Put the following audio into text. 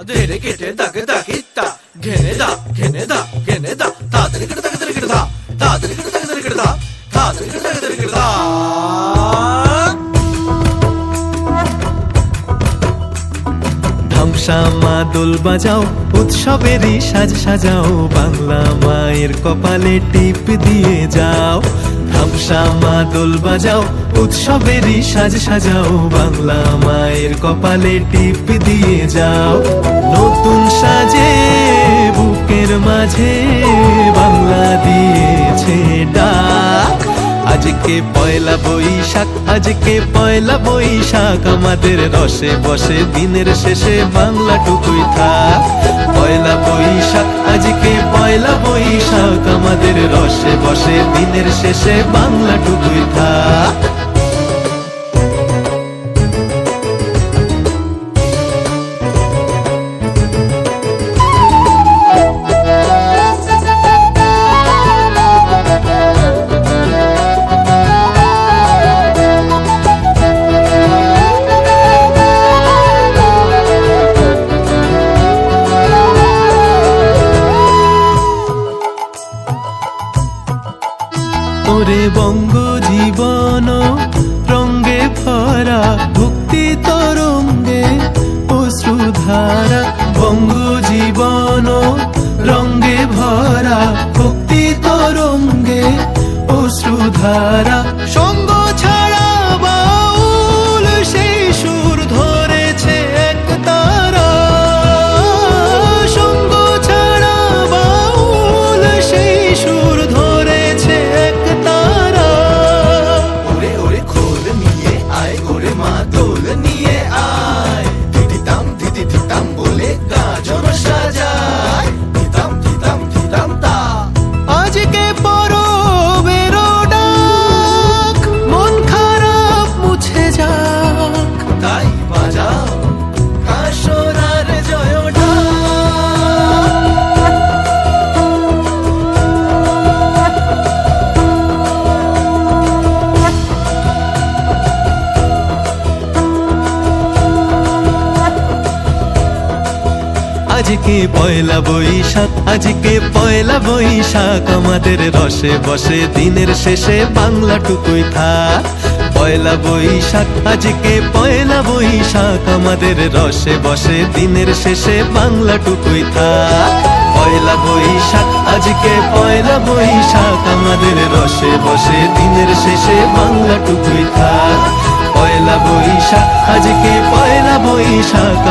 ধেরে কেটে দাগে দাগিতা ঘেনে দা ঘেনে দা ঘেনে দা তাড়াতাড়ি কেটে তাড়াতাড়ি কেটে দা তাড়াতাড়ি কেটে তাড়াতাড়ি কেটে দা তাড়াতাড়ি কেটে তাড়াতাড়ি কেটে দা। ধামসা মা দোল বাজাও উৎসবেরই সাজ সাজাও বাংলা মায়ের কপালে টিপ দিয়ে যাও। ধামসা মা দোল বাজাও উৎসবেরই সাজ সাজাও বাংলা মায়ের কপালে টিপ দিয়ে যাও। নতুন সাজে বুকের মাঝে বাংলা দিয়েছে ডাক। আজকে পয়লা বৈশাখ আজকে পয়লা বৈশাখ আমাদের রসে বসে দিনের শেষে বাংলা টুকুই থাক। পয়লা বৈশাখ আজকে পয়লা বৈশাখ আমাদের রসে বসে দিনের শেষে বাংলা টুকুই থাক। ওরে বঙ্গ জীবন রঙ্গে ভরা ভক্তি তরঙ্গে অশ্রুধারা। বঙ্গ জীবন রঙ্গে ভরা ভক্তি তরঙ্গে অশ্রুধারা। সঙ্গ ছাড়া বাউল সেই সুর ধরেছে এক তারা। সঙ্গ ছাড়া বাউল সেই সুর ধরেছে এক তারা। ওরে ওরে খোল নিয়ে আয় ওরে মা দোল নিয়ে আয় দিদিতাম দিদি দিতাম বলে গাজন সাজায় দিতাম দিতাম দিতাম তা। আজকে পরবের ডাক মন খারাপ মুছে যাক। তাই বাজাও কাশরার জয় ঢাক। আজকে পয়লা বৈশাখ আজকে পয়লা বৈশাখ আমাদের রসে বসে দিনের শেষে বাংলা টুকুই থাক। পয়লা বৈশাখ আজকে পয়লা বৈশাখ আমাদের রসে বসে দিনের শেষে বাংলা টুকুই থাক। পয়লা বৈশাখ আজকে পয়লা বৈশাখ আমাদের রসে বসে দিনের শেষে বাংলা টুকুই থাক। পয়লা বৈশাখ আজকে পয়লা বৈশাখ